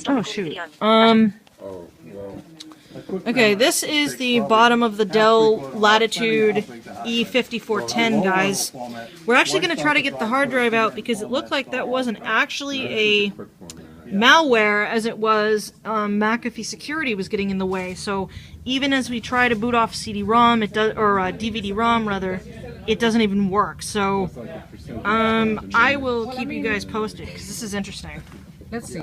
Oh shoot. Okay, this is the bottom of the Dell Latitude E5410, guys. We're actually going to try to get the hard drive out because it looked like that wasn't actually a malware as it was McAfee security was getting in the way. So even as we try to boot off CD-ROM, it does, or DVD-ROM rather, it doesn't even work. So I will keep you guys posted because this is interesting. Let's see.